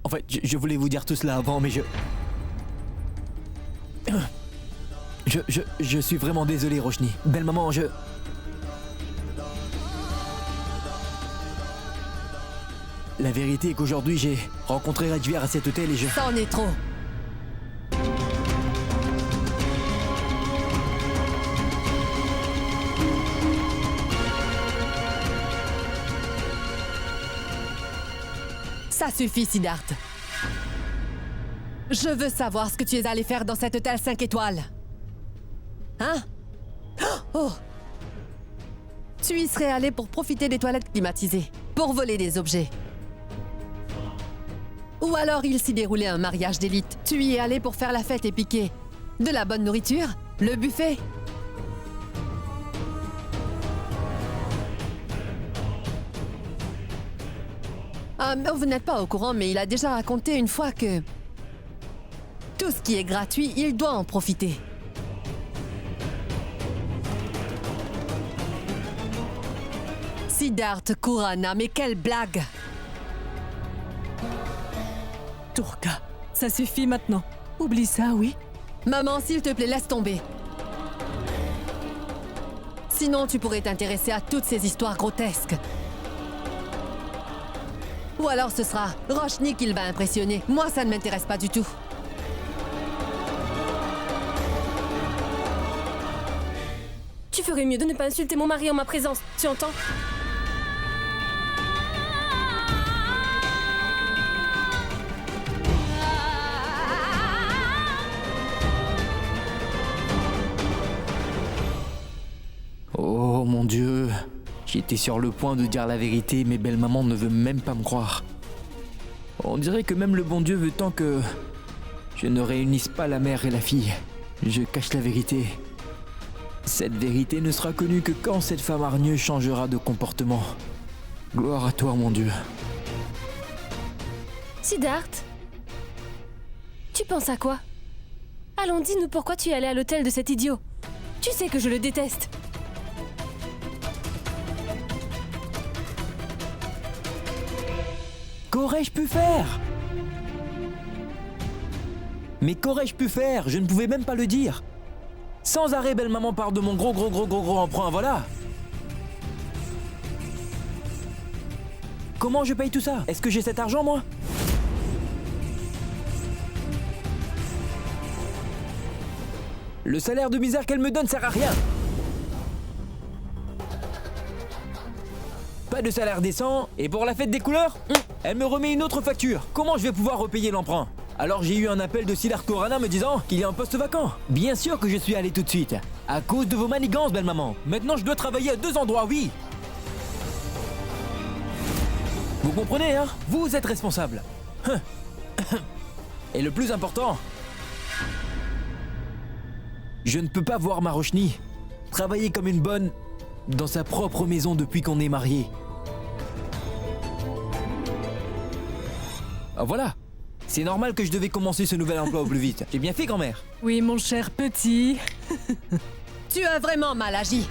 En fait, je voulais vous dire tout cela avant, mais je suis vraiment désolé, Roshni. Belle maman, La vérité est qu'aujourd'hui, j'ai rencontré Rajvir à cet hôtel et Ça en est trop. Ça suffit, Siddharth. Je veux savoir ce que tu es allé faire dans cet hôtel 5 étoiles. Hein? Oh! Tu y serais allé pour profiter des toilettes climatisées, pour voler des objets. Ou alors il s'y déroulait un mariage d'élite. Tu y es allé pour faire la fête et piquer de la bonne nourriture, le buffet. Ah, mais vous n'êtes pas au courant, mais il a déjà raconté une fois que tout ce qui est gratuit, il doit en profiter. Siddharth Khurana, mais quelle blague! Durga, ça suffit maintenant. Oublie ça, oui? Maman, s'il te plaît, laisse tomber. Sinon, tu pourrais t'intéresser à toutes ces histoires grotesques. Ou alors ce sera Roshni qui va impressionner. Moi, ça ne m'intéresse pas du tout. Tu ferais mieux de ne pas insulter mon mari en ma présence, tu entends? Oh mon Dieu, j'étais sur le point de dire la vérité, mais belle maman ne veut même pas me croire. On dirait que même le bon Dieu veut tant que je ne réunisse pas la mère et la fille. Je cache la vérité. Cette vérité ne sera connue que quand cette femme hargneuse changera de comportement. Gloire à toi, mon Dieu. Siddharth, tu penses à quoi? Allons, dis-nous pourquoi tu es allé à l'hôtel de cet idiot. Tu sais que je le déteste. Qu'aurais-je pu faire? Mais qu'aurais-je pu faire? Je ne pouvais même pas le dire. Sans arrêt, belle maman parle de mon gros emprunt, voilà. Comment je paye tout ça? Est-ce que j'ai cet argent, moi? Le salaire de misère qu'elle me donne sert à rien. Pas de salaire décent, et pour la fête des couleurs, elle me remet une autre facture. Comment je vais pouvoir repayer l'emprunt? Alors j'ai eu un appel de Siddharth Khurana me disant qu'il y a un poste vacant. Bien sûr que je suis allé tout de suite. À cause de vos manigances, belle maman. Maintenant je dois travailler à 2 endroits, oui. Vous comprenez, hein? Vous êtes responsable. Et le plus important, je ne peux pas voir ma Roshni travailler comme une bonne dans sa propre maison depuis qu'on est mariés. Ah, voilà. C'est normal que je devais commencer ce nouvel emploi au plus vite. J'ai bien fait, grand-mère. Oui, mon cher petit. Tu as vraiment mal agi.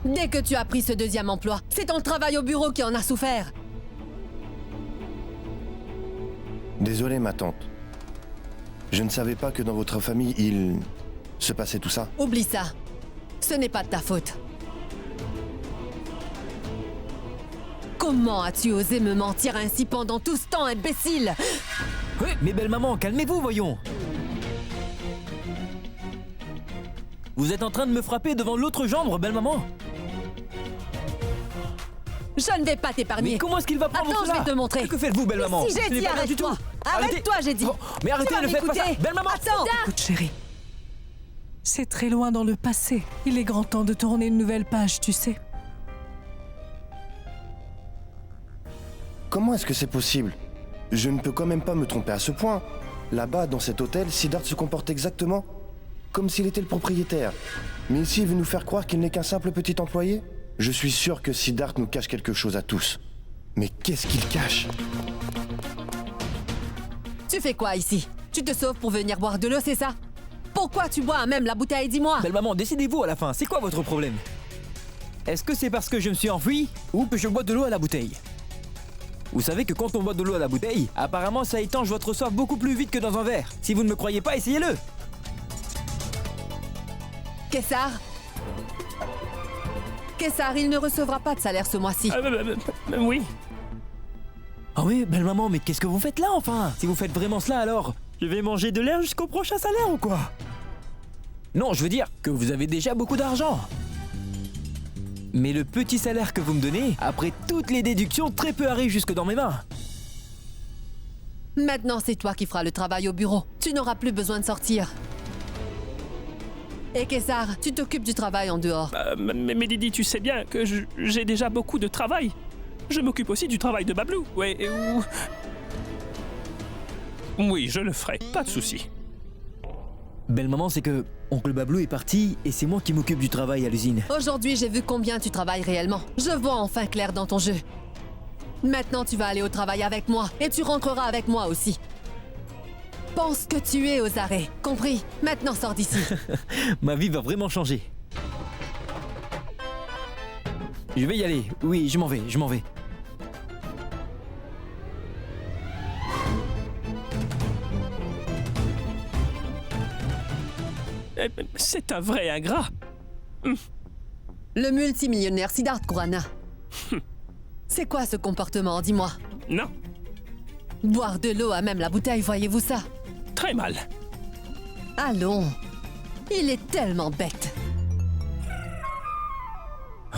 Dès que tu as pris ce deuxième emploi, c'est ton travail au bureau qui en a souffert. Désolé, ma tante. Je ne savais pas que dans votre famille, il se passait tout ça. Oublie ça. Ce n'est pas de ta faute. Comment as-tu osé me mentir ainsi pendant tout ce temps, imbécile? Oui, mais belle maman, calmez-vous, voyons. Vous êtes en train de me frapper devant l'autre gendre, belle maman. Je ne vais pas t'épargner. Mais comment est-ce qu'il va prendre Attends, cela? je vais te montrer. Que faites-vous, belle maman? Si, j'ai Ce n'est dit pas rien du tout. arrête-toi. Arrête-toi, j'ai dit. Oh, mais arrêtez, Tu vas ne faites pas ça. m'écouter. Belle maman. Attends. Écoute, chérie. C'est très loin dans le passé. Il est grand temps de tourner une nouvelle page, tu sais. Comment est-ce que c'est possible? Je ne peux quand même pas me tromper à ce point. Là-bas, dans cet hôtel, Siddharth se comporte exactement comme s'il était le propriétaire. Mais ici, il veut nous faire croire qu'il n'est qu'un simple petit employé? Je suis sûr que Siddharth nous cache quelque chose à tous. Mais qu'est-ce qu'il cache? Tu fais quoi ici? Tu te sauves pour venir boire de l'eau, c'est ça? Pourquoi tu bois à même la bouteille, dis-moi? Belle maman, décidez-vous à la fin. C'est quoi votre problème? Est-ce que c'est parce que je me suis enfui ou que je bois de l'eau à la bouteille? Vous savez que quand on boit de l'eau à la bouteille, apparemment ça étanche votre soif beaucoup plus vite que dans un verre. Si vous ne me croyez pas, essayez-le. Kessar Kessar, il ne recevra pas de salaire ce mois-ci. Oui, Ah oui, belle maman, mais qu'est-ce que vous faites là enfin? Si vous faites vraiment cela alors, je vais manger de l'air jusqu'au prochain salaire ou quoi? Non, je veux dire que vous avez déjà beaucoup d'argent. Mais le petit salaire que vous me donnez, après toutes les déductions, très peu arrive jusque dans mes mains. Maintenant, c'est toi qui feras le travail au bureau. Tu n'auras plus besoin de sortir. Et Kessar, tu t'occupes du travail en dehors. mais Didi, tu sais bien que j'ai déjà beaucoup de travail. Je m'occupe aussi du travail de Bablou. Ouais, Oui, je le ferai, pas de souci. Belle maman, c'est que oncle Bablou est parti et c'est moi qui m'occupe du travail à l'usine. Aujourd'hui, j'ai vu combien tu travailles réellement. Je vois enfin clair dans ton jeu. Maintenant, tu vas aller au travail avec moi et tu rentreras avec moi aussi. Pense que tu es aux arrêts. Compris? Maintenant, sors d'ici. Ma vie va vraiment changer. Je vais y aller. Oui, je m'en vais. C'est un vrai ingrat. Le multimillionnaire Siddharth Khurana. C'est quoi ce comportement, dis-moi? Non, Boire de l'eau à même la bouteille, voyez-vous ça? très mal. Allons. Il est tellement bête.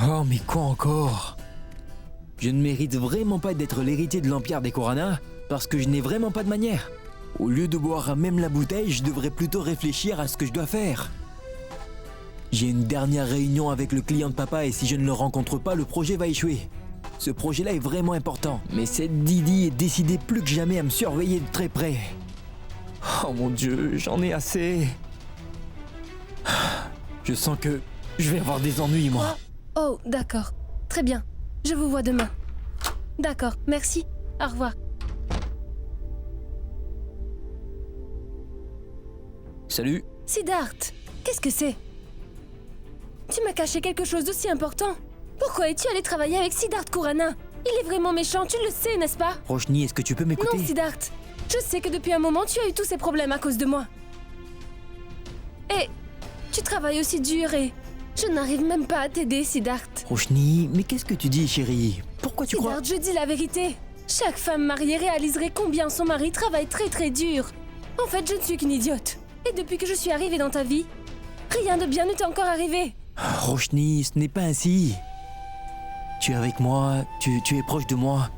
Oh, mais quoi encore? Je ne mérite vraiment pas d'être l'héritier de l'Empire des Khurana parce que je n'ai vraiment pas de manière. Au lieu de boire à même la bouteille, je devrais plutôt réfléchir à ce que je dois faire. J'ai une dernière réunion avec le client de papa et si je ne le rencontre pas, le projet va échouer. Ce projet-là est vraiment important, mais cette Didi est décidée plus que jamais à me surveiller de très près. Oh mon Dieu, j'en ai assez. Je sens que je vais avoir des ennuis, moi. Oh, d'accord. Très bien. Je vous vois demain. D'accord, merci. Au revoir. Salut. Siddharth, qu'est-ce que c'est? Tu m'as caché quelque chose d'aussi important. Pourquoi es-tu allé travailler avec Siddharth Khurana? Il est vraiment méchant, tu le sais, n'est-ce pas? Roshni, est-ce que tu peux m'écouter? Non, Siddharth. Je sais que depuis un moment, tu as eu tous ces problèmes à cause de moi. Et tu travailles aussi dur et je n'arrive même pas à t'aider, Siddharth. Roshni, mais qu'est-ce que tu dis, chérie? Pourquoi tu crois... Siddharth, je dis la vérité. Chaque femme mariée réaliserait combien son mari travaille très très dur. En fait, je ne suis qu'une idiote. Et depuis que je suis arrivée dans ta vie, rien de bien ne t'est encore arrivé. Roshni, ce n'est pas ainsi. Tu es avec moi, tu es proche de moi.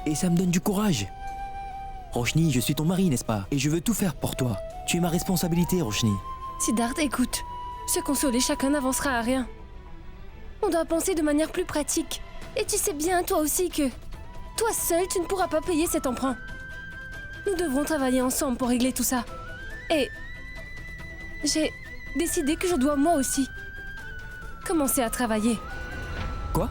Et ça me donne du courage. Roshni, je suis ton mari, n'est-ce pas? Et je veux tout faire pour toi. Tu es ma responsabilité, Roshni. Siddharth, écoute. Se consoler chacun n'avancera à rien. On doit penser de manière plus pratique. Et tu sais bien, toi aussi, que toi seul, tu ne pourras pas payer cet emprunt. Nous devrons travailler ensemble pour régler tout ça. Et j'ai décidé que je dois moi aussi commencer à travailler. Quoi?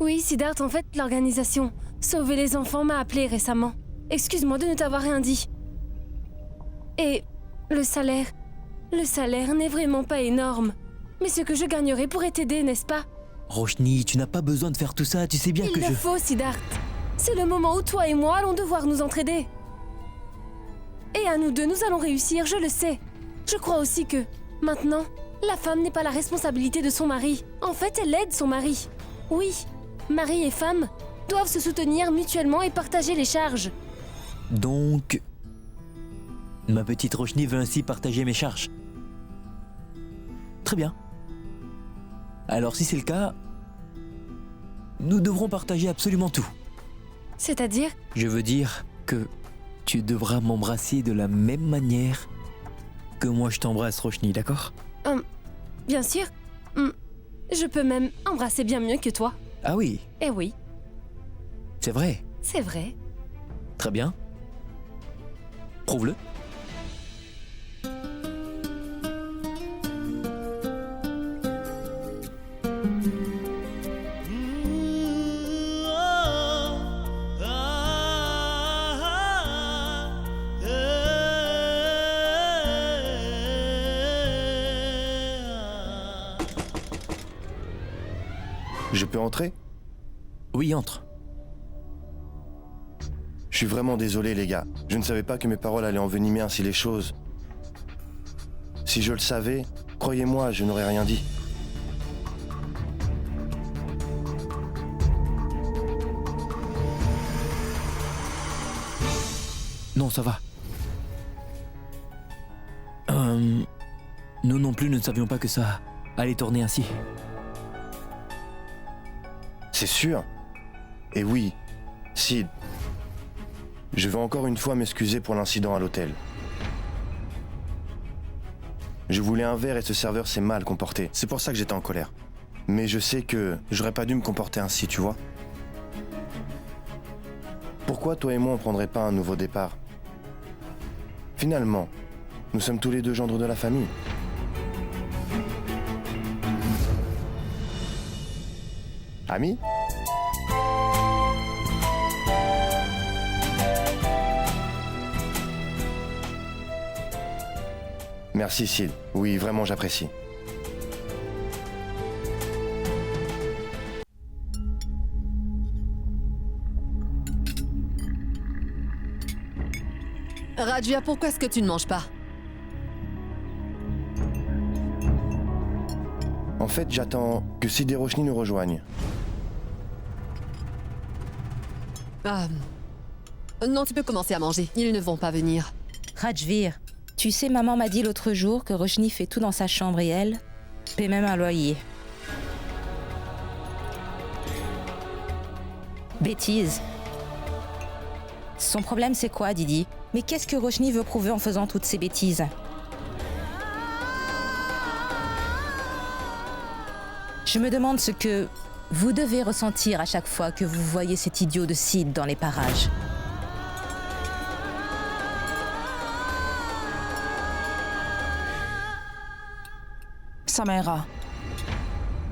Oui, Siddharth, en fait, l'organisation Sauver les enfants m'a appelé récemment. Excuse-moi de ne t'avoir rien dit. Et le salaire n'est vraiment pas énorme. Mais ce que je gagnerai pourrait t'aider, n'est-ce pas? Roshni, tu n'as pas besoin de faire tout ça, tu sais bien que Il le faut, Siddharth. C'est le moment où toi et moi allons devoir nous entraider. Et à nous deux, nous allons réussir, je le sais. Je crois aussi que, maintenant, la femme n'est pas la responsabilité de son mari. En fait, elle aide son mari. Oui, mari et femme doivent se soutenir mutuellement et partager les charges. Donc... ma petite Roshni veut ainsi partager mes charges. Très bien. Alors si c'est le cas, nous devrons partager absolument tout. C'est-à-dire? Je veux dire que tu devras m'embrasser de la même manière que moi je t'embrasse, Roshni, d'accord? Bien sûr. Je peux même embrasser bien mieux que toi. Ah oui, Eh oui, c'est vrai. c'est vrai. Très bien. Prouve-le. Je peux entrer? Oui, entre. Je suis vraiment désolé, les gars. Je ne savais pas que mes paroles allaient envenimer ainsi les choses. Si je le savais, croyez-moi, je n'aurais rien dit. Non, ça va. Nous non plus ne savions pas que ça allait tourner ainsi. C'est sûr. Et oui, Sid, je vais encore une fois m'excuser pour l'incident à l'hôtel. Je voulais un verre et ce serveur s'est mal comporté. C'est pour ça que j'étais en colère. Mais je sais que j'aurais pas dû me comporter ainsi, tu vois. Pourquoi toi et moi on prendrait pas un nouveau départ? Finalement, nous sommes tous les deux gendres de la famille. Amis? Merci Sid. Oui, vraiment j'apprécie. Rajvir, pourquoi est-ce que tu ne manges pas? En fait, j'attends que Sid et Roshni nous rejoignent. Non, tu peux commencer à manger. Ils ne vont pas venir. Rajvir, tu sais, maman m'a dit l'autre jour que Roshni fait tout dans sa chambre et elle paie même un loyer. Bêtise. Son problème, c'est quoi, Didi? Mais qu'est-ce que Roshni veut prouver en faisant toutes ces bêtises? Je me demande ce que vous devez ressentir à chaque fois que vous voyez cet idiot de Sid dans les parages. Samira,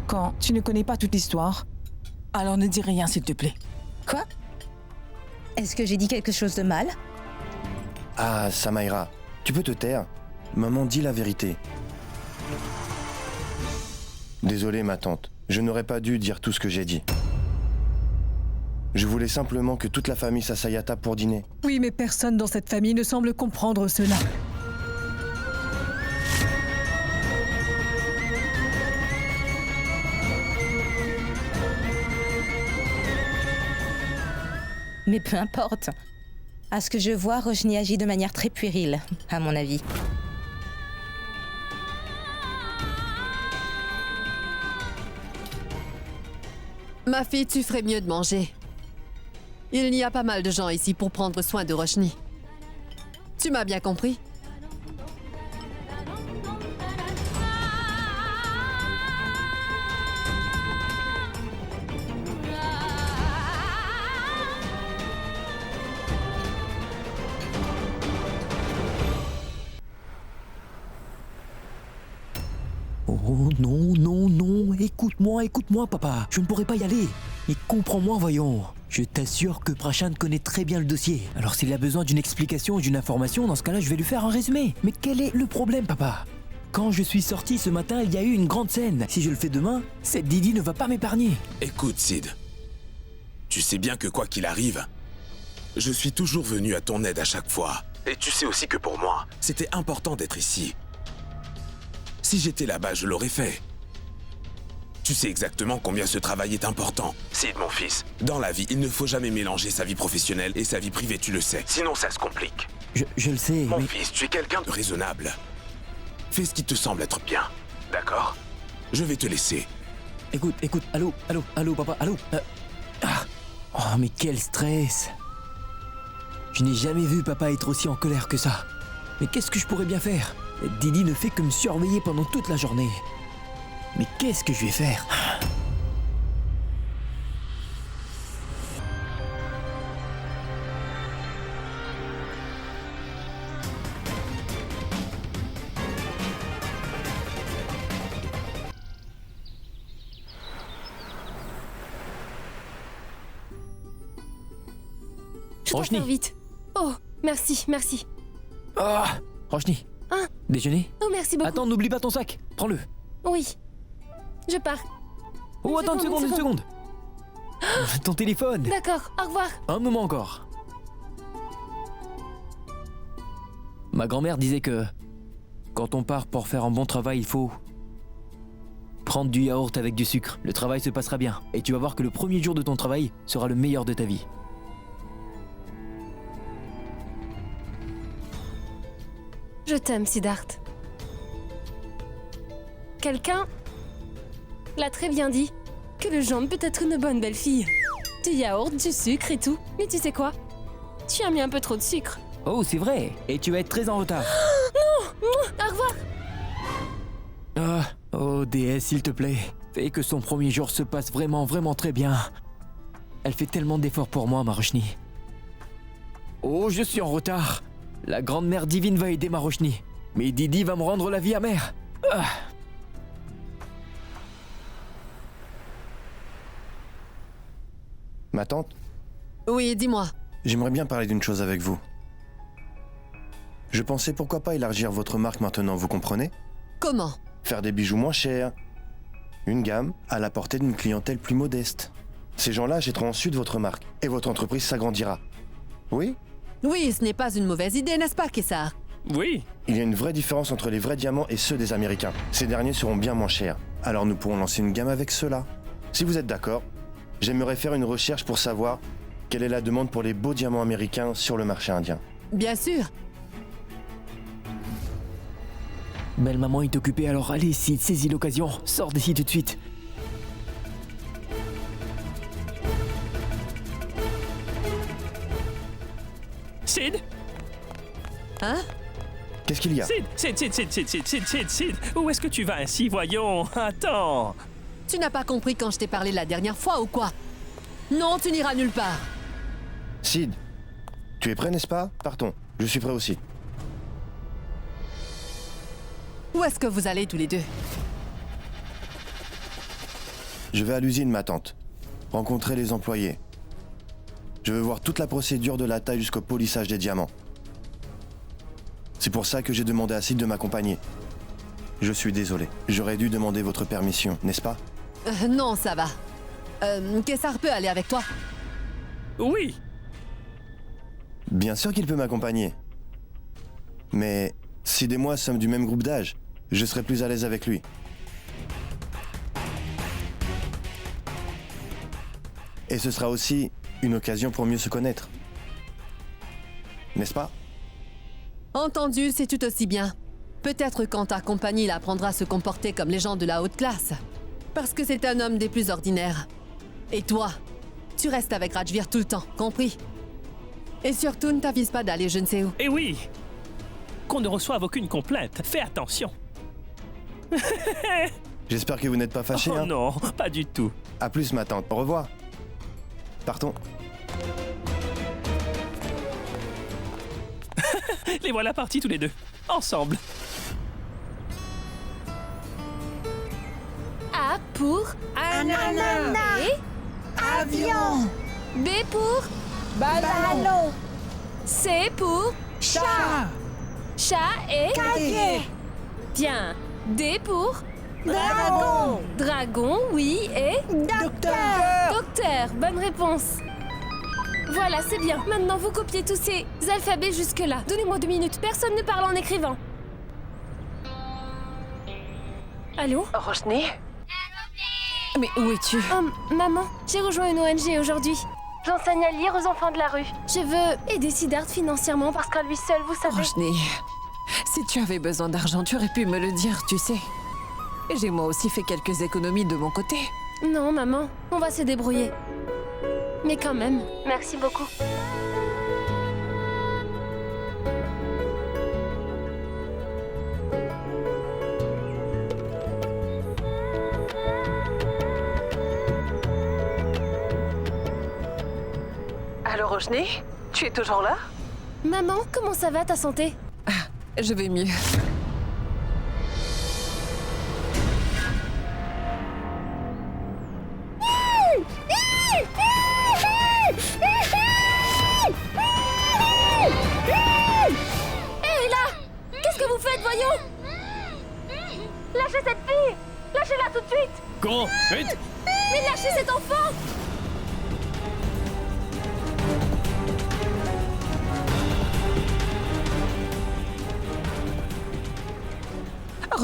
quand tu ne connais pas toute l'histoire, alors ne dis rien, s'il te plaît. Quoi? Est-ce que j'ai dit quelque chose de mal? Ah, Samaira, tu peux te taire? Maman dit la vérité. Désolé, ma tante. Je n'aurais pas dû dire tout ce que j'ai dit. Je voulais simplement que toute la famille s'asseille à table pour dîner. Oui, mais personne dans cette famille ne semble comprendre cela. Mais peu importe. À ce que je vois, Roshni agit de manière très puérile, à mon avis. Ma fille, tu ferais mieux de manger. Il y a pas mal de gens ici pour prendre soin de Roshni. Tu m'as bien compris? Oh non, non, non, écoute-moi, papa. Je ne pourrai pas y aller. Et comprends-moi, voyons. Je t'assure que Prashan connaît très bien le dossier. Alors s'il a besoin d'une explication ou d'une information, dans ce cas-là, je vais lui faire un résumé. Mais quel est le problème, papa? Quand je suis sorti ce matin, il y a eu une grande scène. Si je le fais demain, cette Didi ne va pas m'épargner. Écoute, Sid. Tu sais bien que quoi qu'il arrive, je suis toujours venu à ton aide à chaque fois. Et tu sais aussi que pour moi, c'était important d'être ici. Si j'étais là-bas, je l'aurais fait. Tu sais exactement combien ce travail est important. Sid, mon fils, dans la vie, il ne faut jamais mélanger sa vie professionnelle et sa vie privée, tu le sais. Sinon, ça se complique. Je le sais, Mon mais... fils, tu es quelqu'un de raisonnable. Fais ce qui te semble être bien, d'accord? Je vais te laisser. Écoute, allô, papa, allô. Oh, mais quel stress. Je n'ai jamais vu papa être aussi en colère que ça. Mais qu'est-ce que je pourrais bien faire? Didi ne fait que me surveiller pendant toute la journée. Mais qu'est-ce que je vais faire? Je dois Roshni. faire vite. Oh, merci, merci. Ah, Roshni. Hein? Déjeuner? Oh, merci beaucoup. Attends, n'oublie pas ton sac. Prends-le. Oui. Je pars. Oh, attends une seconde. Ton téléphone. D'accord, au revoir. Un moment encore. Ma grand-mère disait que quand on part pour faire un bon travail, il faut prendre du yaourt avec du sucre. Le travail se passera bien et tu vas voir que le premier jour de ton travail sera le meilleur de ta vie. Je t'aime, Siddharth. Quelqu'un l'a très bien dit, que le gendre peut être une bonne belle fille. Du yaourt, du sucre et tout. Mais tu sais quoi? Tu as mis un peu trop de sucre. Oh, c'est vrai. Et tu vas être très en retard. Au revoir. Oh déesse, s'il te plaît. Fais que son premier jour se passe vraiment, vraiment très bien. Elle fait tellement d'efforts pour moi, ma Roshni. Oh, je suis en retard. La grande mère divine va aider ma Roshni. Mais Didi va me rendre la vie amère. Ma tante, Oui, dis-moi. j'aimerais bien parler d'une chose avec vous. Je pensais pourquoi pas élargir votre marque maintenant, vous comprenez? Comment? Faire des bijoux moins chers. Une gamme à la portée d'une clientèle plus modeste. Ces gens-là achèteront ensuite votre marque et votre entreprise s'agrandira. Oui? Oui, ce n'est pas une mauvaise idée, n'est-ce pas, Kessar? Oui, Il y a une vraie différence entre les vrais diamants et ceux des Américains. Ces derniers seront bien moins chers. Alors nous pourrons lancer une gamme avec ceux-là. Si vous êtes d'accord, j'aimerais faire une recherche pour savoir quelle est la demande pour les beaux diamants américains sur le marché indien. Bien sûr. Belle maman est occupée, alors allez, Sid, saisis l'occasion. Sors d'ici tout de suite. Sid, Hein? Qu'est-ce qu'il y a? Sid, où est-ce que tu vas ainsi, voyons? Attends. Tu n'as pas compris quand je t'ai parlé la dernière fois ou quoi? Non, tu n'iras nulle part. Sid, tu es prêt, n'est-ce pas? Partons. Je suis prêt aussi. Où est-ce que vous allez tous les deux? Je vais à l'usine, ma tante. Rencontrer les employés. Je veux voir toute la procédure de la taille jusqu'au polissage des diamants. C'est pour ça que j'ai demandé à Sid de m'accompagner. Je suis désolé. J'aurais dû demander votre permission, n'est-ce pas? Non, ça va. Kessar peut aller avec toi. Oui, Bien sûr qu'il peut m'accompagner. Mais Sid et moi sommes du même groupe d'âge. Je serai plus à l'aise avec lui. Et ce sera aussi une occasion pour mieux se connaître. N'est-ce pas? Entendu, c'est tout aussi bien. Peut-être quand ta compagnie l'apprendra à se comporter comme les gens de la haute classe. Parce que c'est un homme des plus ordinaires. Et toi, tu restes avec Rajvir tout le temps, compris? Et surtout, ne t'avise pas d'aller je ne sais où. et oui. Qu'on ne reçoive aucune complainte. Fais attention. J'espère que vous n'êtes pas fâché, Oh hein? non, pas du tout. À plus, ma tante. Au revoir. Partons. Les voilà partis tous les deux. Ensemble. A pour Ananas. et Avion. B pour Ballon. C pour Chat. chat et Cahier. bien. D pour Dragon. dragon, oui, et Docteur. docteur. Bonne réponse. Voilà, c'est bien. Maintenant, vous copiez tous ces alphabets jusque-là. Donnez-moi 2 minutes. Personne ne parle en écrivant. Allô? Roshni? Mais où es-tu? Maman, j'ai rejoint une ONG aujourd'hui. J'enseigne à lire aux enfants de la rue. Je veux aider Siddharth financièrement parce qu'à lui seul, vous savez... Roshni, si tu avais besoin d'argent, tu aurais pu me le dire, tu sais. J'ai moi aussi fait quelques économies de mon côté. Non, maman, on va se débrouiller. Mais quand même, merci beaucoup. Alors, Roshni, tu es toujours là? Maman, comment ça va ta santé? Je vais mieux. Hé, là! Qu'est-ce que vous faites, voyons? Lâchez cette fille! Lâchez-la tout de suite! Cours, vite. Mais lâchez cet enfant!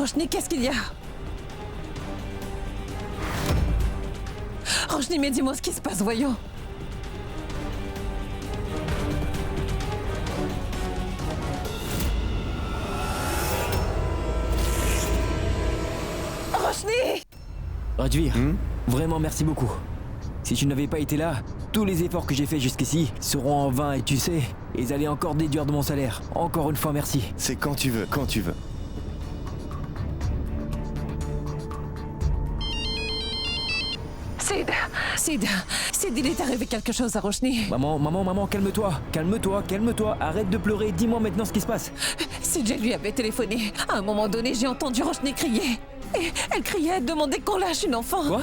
Roshni, qu'est-ce qu'il y a? Roshni, mais dis-moi ce qui se passe, voyons. Roshni! Rajvir, vraiment merci beaucoup. Si tu n'avais pas été là, tous les efforts que j'ai faits jusqu'ici seront en vain et tu sais, ils allaient encore déduire de mon salaire. Encore une fois, merci. C'est quand tu veux, quand tu veux. Sid, il est arrivé quelque chose à Roshni. Maman, calme-toi. Calme-toi. Arrête de pleurer. Dis-moi maintenant ce qui se passe. Sid, je lui avais téléphoné. À un moment donné, j'ai entendu Roshni crier. Et elle criait, elle demandait qu'on lâche une enfant. Quoi?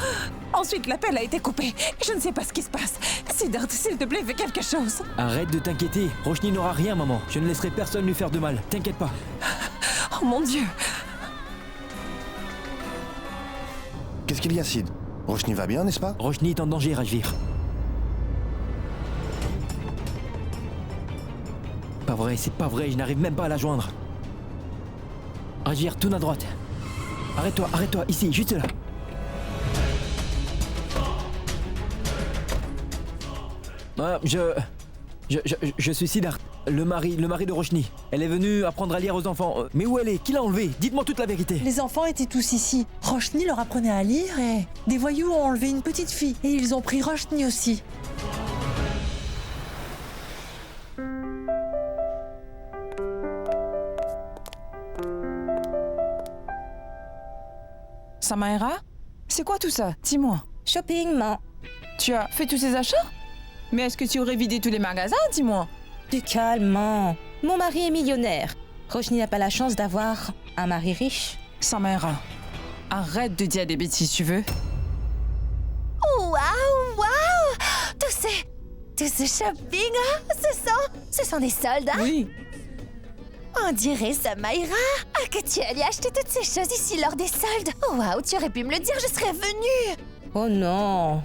Ensuite, l'appel a été coupé. Je ne sais pas ce qui se passe. Siddharth, s'il te plaît, fais quelque chose. Arrête de t'inquiéter. Roshni n'aura rien, maman. Je ne laisserai personne lui faire de mal. T'inquiète pas. Oh mon Dieu. Qu'est-ce qu'il y a, Sid? Roshni va bien, n'est-ce pas? Roshni est en danger, Rajvir. C'est pas vrai, je n'arrive même pas à la joindre. Rajvir, tourne à droite. Arrête-toi, ici, juste là. Je suis Siddharth, le mari de Roshni. Elle est venue apprendre à lire aux enfants. Mais où elle est? Qui l'a enlevée? Dites-moi toute la vérité. Les enfants étaient tous ici. Roshni leur apprenait à lire et des voyous ont enlevé une petite fille. Et ils ont pris Roshni aussi. Samaira, c'est quoi tout ça? Dis-moi. Shopping, maman. Tu as fait tous ces achats? Mais est-ce que tu aurais vidé tous les magasins? Dis-moi. Du calme, maman. Mon mari est millionnaire. Roshni n'a pas la chance d'avoir un mari riche. Samaira, arrête de dire des bêtises, tu veux? Waouh! Tout ce shopping, ce sont des soldes, hein? Oui. On dirait, Samaira, que tu allais acheter toutes ces choses ici lors des soldes. Waouh, tu aurais pu me le dire, je serais venue. Oh non.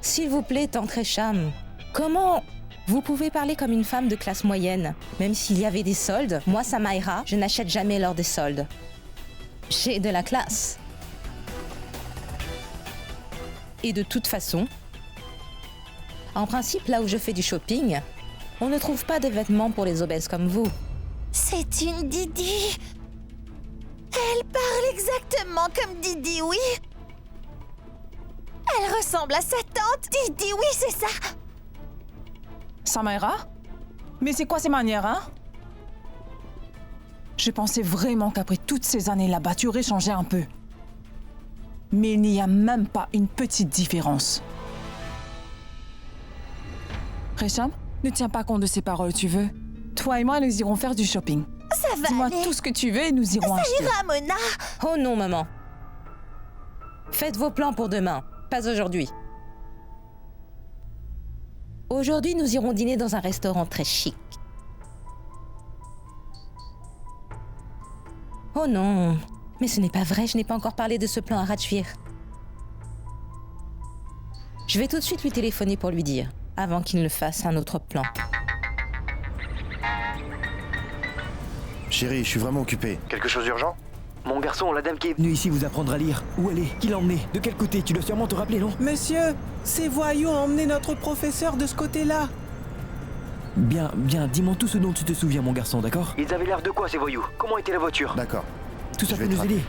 S'il vous plaît, tante Resham. Comment vous pouvez parler comme une femme de classe moyenne? Même s'il y avait des soldes, moi, Samaira, je n'achète jamais lors des soldes. J'ai de la classe. Et de toute façon, en principe, là où je fais du shopping, on ne trouve pas de vêtements pour les obèses comme vous. C'est une Didi. Elle parle exactement comme Didi, oui. Elle ressemble à sa tante. Didi, oui, c'est ça. Samaira? Mais c'est quoi ces manières, hein? Je pensais vraiment qu'après toutes ces années là-bas, tu aurais changé un peu. Mais il n'y a même pas une petite différence. Resham, ne tiens pas compte de ces paroles, tu veux? Toi et moi, nous irons faire du shopping. Ça va Dis-moi aller. tout ce que tu veux et nous irons Ça acheter. ira, Mona. Oh non, maman. Faites vos plans pour demain, pas aujourd'hui. Aujourd'hui, nous irons dîner dans un restaurant très chic. Oh non, mais ce n'est pas vrai, je n'ai pas encore parlé de ce plan à Rajvir. Je vais tout de suite lui téléphoner pour lui dire, avant qu'il ne fasse un autre plan. Chérie, je suis vraiment occupé. Quelque chose d'urgent? Mon garçon, la dame qui est venue ici vous apprendre à lire. Où elle est? Qui l'a emmenée? De quel côté? Tu dois sûrement te rappeler, non? Monsieur, ces voyous ont emmené notre professeur de ce côté-là. Bien, dis-moi tout ce dont tu te souviens, mon garçon, d'accord? Ils avaient l'air de quoi, ces voyous? Comment était la voiture? D'accord. Tout ça Je peut vais nous te aider.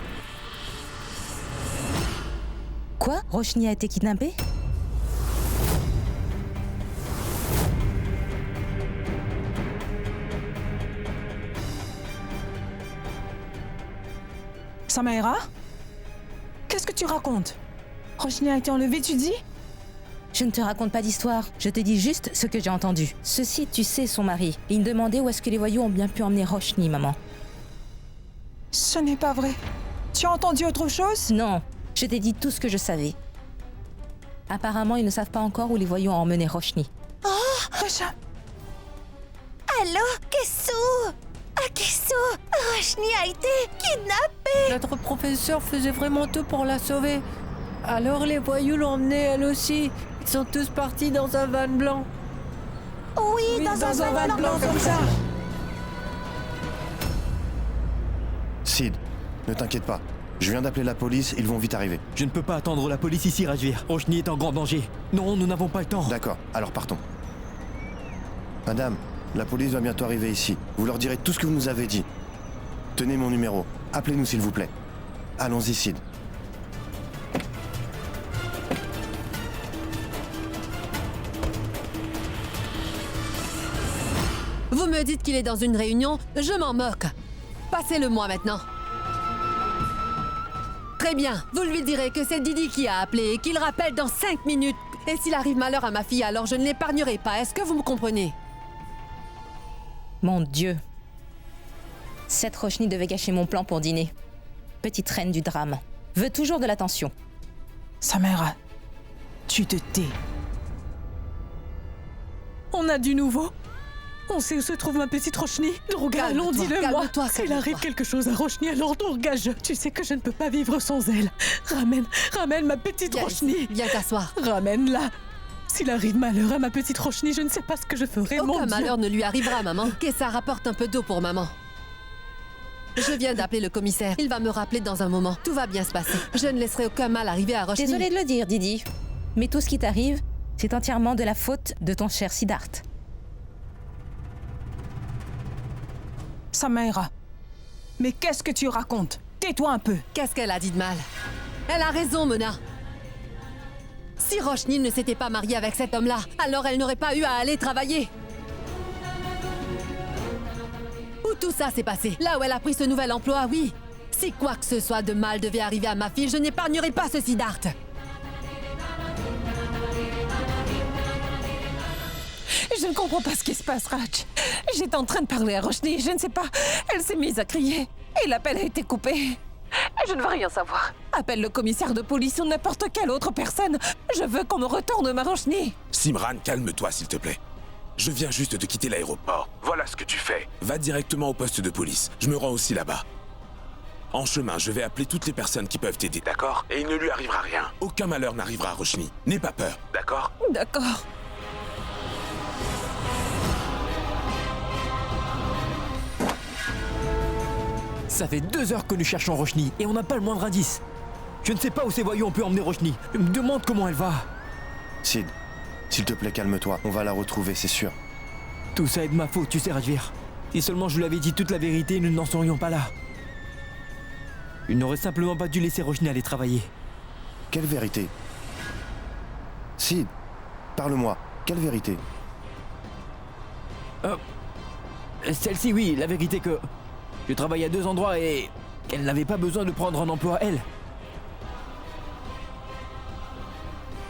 Quoi? Roshni a été kidnappée? Samaira? Qu'est-ce que tu racontes? Roshni a été enlevée, tu dis? Je ne te raconte pas d'histoire, je te dis juste ce que j'ai entendu. Ceci, tu sais, son mari. Il me demandait où est-ce que les voyous ont bien pu emmener Roshni, maman. Ce n'est pas vrai. Tu as entendu autre chose? Non, je t'ai dit tout ce que je savais. Apparemment, ils ne savent pas encore où les voyous ont emmené Roshni. Resham, Allô, Kessou? Kessou, Roshni a été kidnappée. Notre professeur faisait vraiment tout pour la sauver. Alors les voyous l'ont emmenée elle aussi. Ils sont tous partis dans un van blanc. Oui, dans un van blanc comme ça. Sid, Ne t'inquiète pas. Je viens d'appeler la police, ils vont vite arriver. Je ne peux pas attendre la police ici, Rajvir. Roshni est en grand danger. Non, nous n'avons pas le temps. D'accord, alors partons. Madame, la police va bientôt arriver ici. Vous leur direz tout ce que vous nous avez dit. Tenez mon numéro. Appelez-nous s'il vous plaît. Allons-y, Sid. Vous me dites qu'il est dans une réunion, je m'en moque. Passez-le moi maintenant. Très bien, vous lui direz que c'est Didi qui a appelé et qu'il rappelle dans 5 minutes. Et s'il arrive malheur à ma fille, alors je ne l'épargnerai pas. Est-ce que vous me comprenez? Mon Dieu. Cette Roshni devait gâcher mon plan pour dîner. Petite reine du drame. Veut toujours de l'attention. Samira, tu te tais. On a du nouveau. On sait où se trouve ma petite Roshni. Durga, allons, dis-le-moi. S'il arrive quelque chose à Roshni, alors Durga, tu sais que je ne peux pas vivre sans elle. Ramène ma petite Roshni. Viens t'asseoir. Ramène-la. S'il arrive malheur à ma petite Roshni, je ne sais pas ce que je ferai, mon Aucun Dieu. malheur ne lui arrivera, maman. Que ça rapporte un peu d'eau pour maman. Je viens d'appeler le commissaire. Il va me rappeler dans un moment. Tout va bien se passer. Je ne laisserai aucun mal arriver à Roshni. Désolée de le dire, Didi. Mais tout ce qui t'arrive, c'est entièrement de la faute de ton cher Siddharth. Samira, mais qu'est-ce que tu racontes? Tais-toi un peu. Qu'est-ce qu'elle a dit de mal? Elle a raison, Mona. Si Roshni ne s'était pas mariée avec cet homme-là, alors elle n'aurait pas eu à aller travailler. Où tout ça s'est passé? Là où elle a pris ce nouvel emploi, oui. Si quoi que ce soit de mal devait arriver à ma fille, je n'épargnerai pas ce Siddharth. Je ne comprends pas ce qui se passe, Raj. J'étais en train de parler à Roshni, je ne sais pas. Elle s'est mise à crier et l'appel a été coupé. Je ne veux rien savoir. Appelle le commissaire de police ou n'importe quelle autre personne. Je veux qu'on me retourne ma Roshni. Simran, calme-toi s'il te plaît. Je viens juste de quitter l'aéroport. Voilà ce que tu fais. Va directement au poste de police. Je me rends aussi là-bas. En chemin, je vais appeler toutes les personnes qui peuvent t'aider, d'accord? Et il ne lui arrivera rien. Aucun malheur n'arrivera à Roshni. N'aie pas peur, d'accord? D'accord. Ça fait 2 heures que nous cherchons Roshni et on n'a pas le moindre indice. Je ne sais pas où ces voyous ont pu emmener Roshni. Je me demande comment elle va. Sid, s'il te plaît, calme-toi. On va la retrouver, c'est sûr. Tout ça est de ma faute, tu sais, Rajvir. Si seulement je lui avais dit toute la vérité, nous n'en serions pas là. Il n'aurait simplement pas dû laisser Roshni aller travailler. Quelle vérité? Sid, parle-moi. Quelle vérité? Celle-ci, oui, la vérité que... Je travaille à 2 endroits et... qu'elle n'avait pas besoin de prendre un emploi, elle.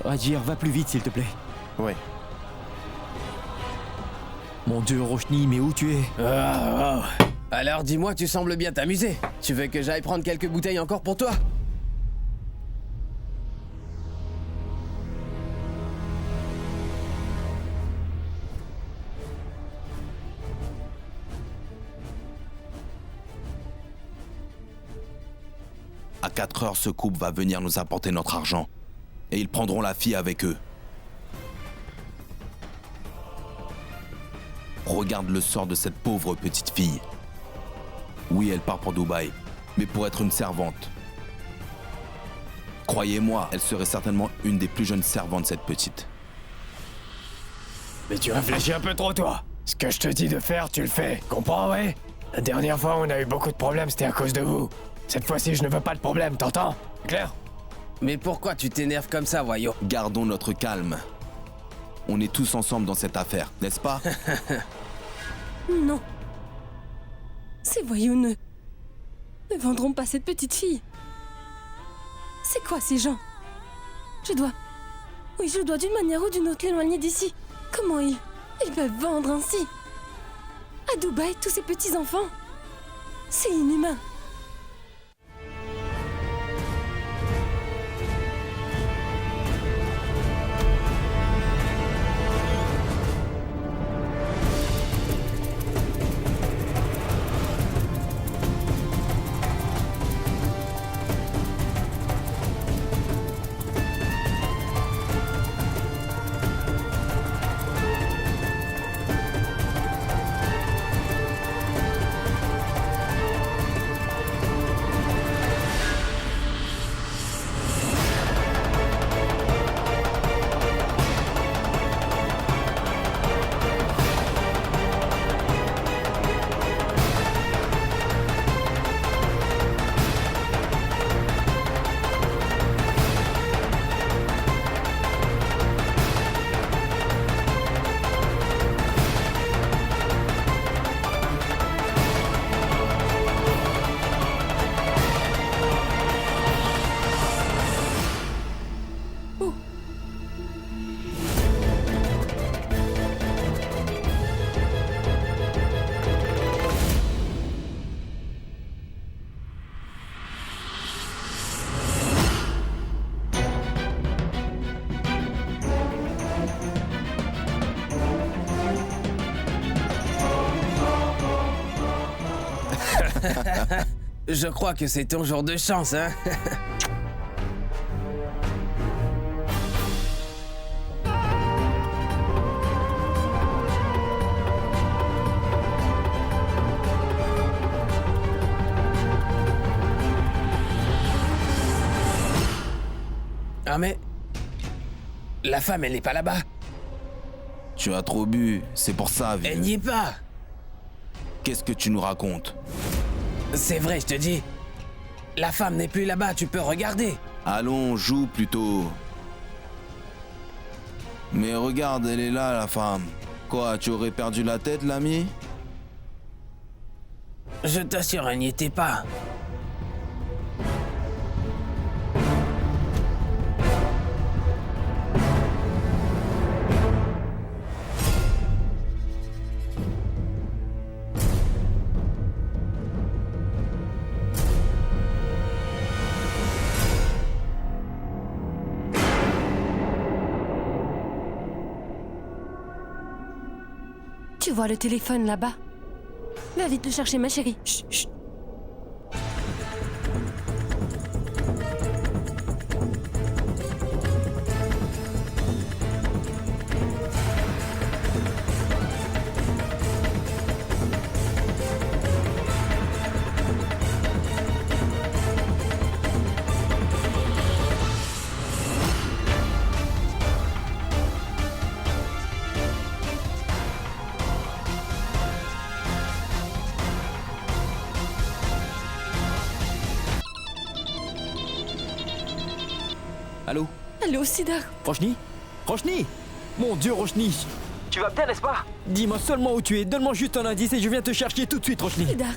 Rajvir, va plus vite, s'il te plaît. Ouais. Mon Dieu, Roshni, mais où tu es? Alors dis-moi, tu sembles bien t'amuser. Tu veux que j'aille prendre quelques bouteilles encore pour toi? À 4 heures, ce couple va venir nous apporter notre argent. Et ils prendront la fille avec eux. Regarde le sort de cette pauvre petite fille. Oui, elle part pour Dubaï, mais pour être une servante. Croyez-moi, elle serait certainement une des plus jeunes servantes, cette petite. Mais tu réfléchis un peu trop, toi. Ce que je te dis de faire, tu le fais. Comprends, ouais? La dernière fois, on a eu beaucoup de problèmes, c'était à cause de vous. Cette fois-ci, je ne veux pas de problème, t'entends? Clair? Mais pourquoi tu t'énerves comme ça, voyons? Gardons notre calme. On est tous ensemble dans cette affaire, n'est-ce pas? Non. Ces voyous ne vendront pas cette petite fille. C'est quoi ces gens? Je dois d'une manière ou d'une autre l'éloigner d'ici. Comment ils peuvent vendre ainsi? À Dubaï, tous ces petits-enfants. C'est inhumain. Je crois que c'est ton jour de chance, hein. Ah mais... La femme, elle n'est pas là-bas. Tu as trop bu, c'est pour ça, vieux. Elle n'y est pas. Qu'est-ce que tu nous racontes? C'est vrai, je te dis. La femme n'est plus là-bas, tu peux regarder. Allons, joue plutôt. Mais regarde, elle est là, la femme. Quoi, tu aurais perdu la tête, l'ami? Je t'assure, elle n'y était pas. Tu vois le téléphone là-bas? Va vite le chercher, ma chérie. Chut, chut. Allô? Allô, Sidar? Roshni? Roshni? Mon Dieu, Roshni! Tu vas bien, n'est-ce pas? Dis-moi seulement où tu es, donne-moi juste un indice et je viens te chercher tout de suite, Roshni. Sidar,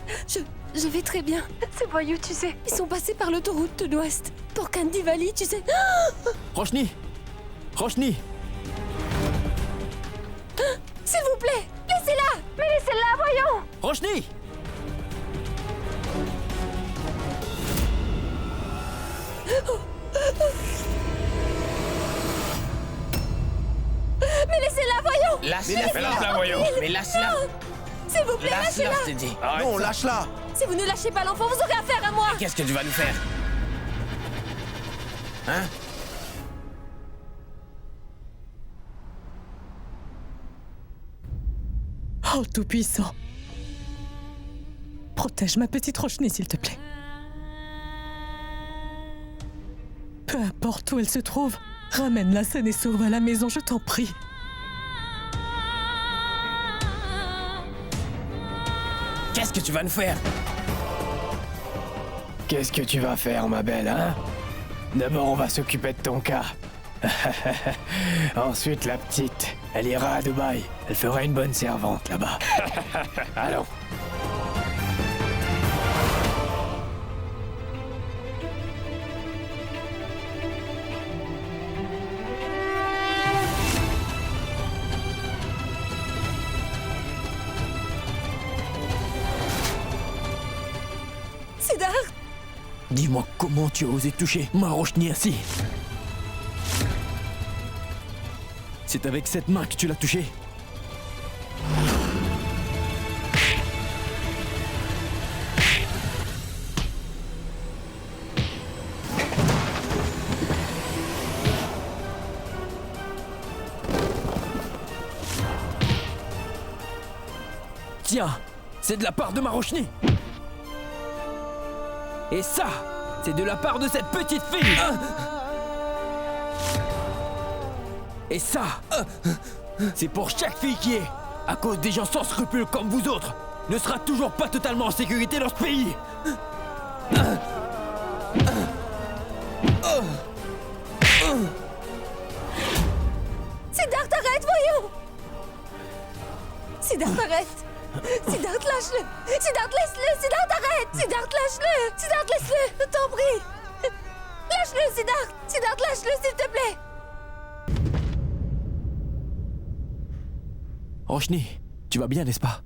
je vais très bien. Ces voyous, tu sais, ils sont passés par l'autoroute de l'Ouest. Pour Kandivali, tu sais. Roshni! Roshni! S'il vous plaît, laissez-la! Mais laissez-la, voyons! Roshni! Mais laissez-la, voyons! Lâche-la, voyons! Mais lâche-la! S'il vous plaît, lâchez-la! je te dis! Non, lâche-la! Si vous ne lâchez pas l'enfant, vous aurez affaire à moi! Qu'est-ce que tu vas nous faire? Hein? Oh, Tout-Puissant. Protège ma petite Roshni, s'il te plaît. Peu importe où elle se trouve, ramène-la saine et sauve à la maison, je t'en prie. Qu'est-ce que tu vas nous faire? Qu'est-ce que tu vas faire, ma belle, hein? D'abord, on va s'occuper de ton cas. Ensuite, la petite, elle ira à Dubaï. Elle fera une bonne servante là-bas. Allons. Sidar! Dis-moi comment tu as osé toucher ma Roshni ainsi. C'est avec cette main que tu l'as touchée. Tiens, c'est de la part de ma Roshni. Et ça, c'est de la part de cette petite fille. Et ça, c'est pour chaque fille qui est, à cause des gens sans scrupules comme vous autres, ne sera toujours pas totalement en sécurité dans ce pays. Siddharth, arrête, voyons! Siddharth, arrête! Siddharth, lâche-le! Siddharth, laisse-le! Siddharth, arrête! Siddharth, lâche-le! Siddharth, laisse-le! Je t'en prie! Lâche-le, Siddharth! Siddharth, lâche-le, s'il te plaît! Roshni, tu vas bien, n'est-ce pas?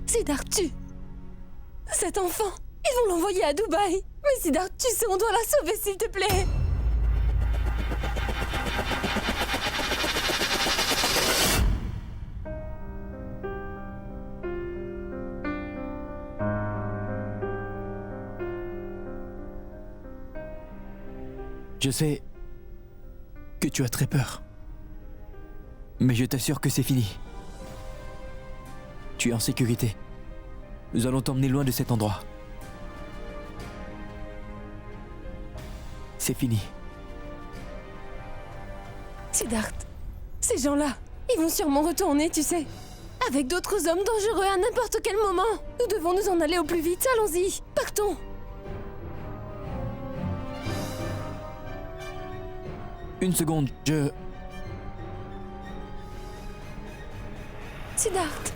Siddharth, cet enfant, ils vont l'envoyer à Dubaï. Mais Siddharth, tu sais, on doit la sauver, s'il te plaît. Je sais que tu as très peur. Mais je t'assure que c'est fini. Tu es en sécurité. Nous allons t'emmener loin de cet endroit. C'est fini. Siddharth, ces gens-là, ils vont sûrement retourner, tu sais. Avec d'autres hommes dangereux à n'importe quel moment. Nous devons nous en aller au plus vite, allons-y. Partons. Une seconde, Siddharth.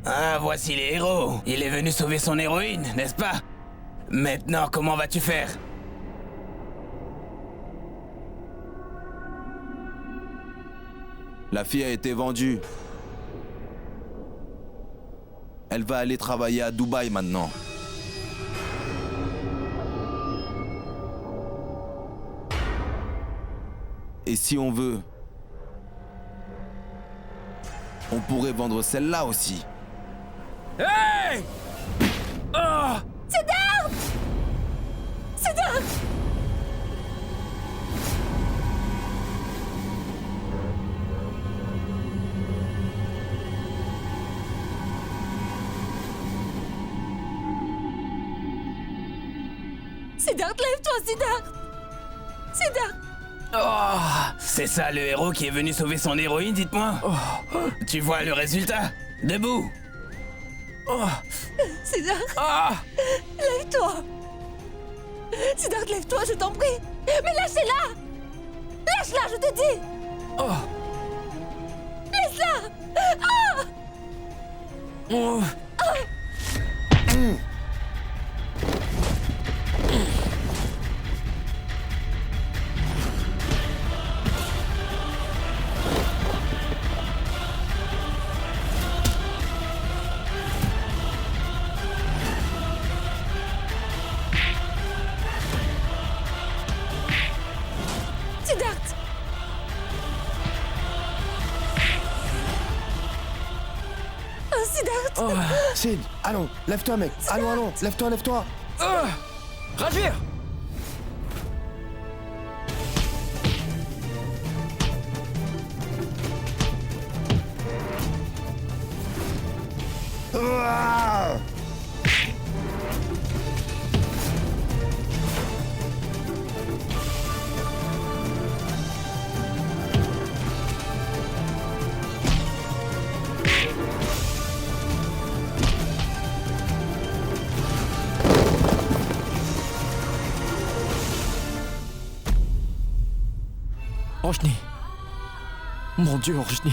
Ah, voici les héros. Il est venu sauver son héroïne, n'est-ce pas? Maintenant, comment vas-tu faire? La fille a été vendue. Elle va aller travailler à Dubaï maintenant. Et si on veut, on pourrait vendre celle-là aussi. Hey! Oh! Siddharth! Siddharth! Siddharth, lève-toi, Siddharth! Siddharth! Oh! C'est ça le héros qui est venu sauver son héroïne, dites-moi? Oh. Tu vois le résultat? Debout! Oh. Siddharth! Lève-toi! Siddharth, lève-toi, je t'en prie! Mais lâchez-la! Lâche-la, je te dis! Oh. Laisse-la! Ah! Oh. Ah! Siddharth! Oh, Siddharth! Oh, Sid, allons, lève-toi, mec. Allons, lève-toi. Rajvir! Ah! Roshni. Mon Dieu, Roshni.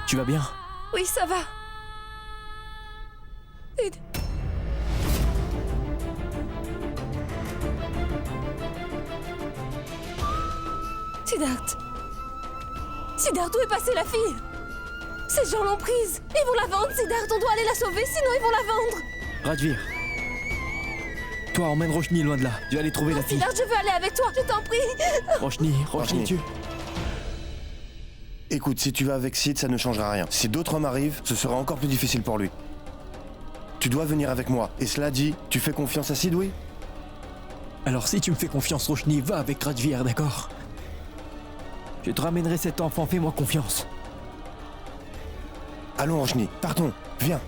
Tu vas bien? Oui, ça va. Sid. Siddharth. Siddharth, où est passée la fille? Ces gens l'ont prise. Ils vont la vendre, Siddharth. On doit aller la sauver, sinon ils vont la vendre. Rajvir. Toi, emmène Roshni loin de là. Je vais aller trouver la fille. Siddharth, je veux aller avec toi, je t'en prie. Roshni, tu... Écoute, si tu vas avec Sid, ça ne changera rien. Si d'autres hommes arrivent, ce sera encore plus difficile pour lui. Tu dois venir avec moi. Et cela dit, tu fais confiance à Sid, oui? Alors si tu me fais confiance, Roshni, va avec Rajvir, d'accord? Je te ramènerai cet enfant, fais-moi confiance. Allons, Roshni, partons, viens.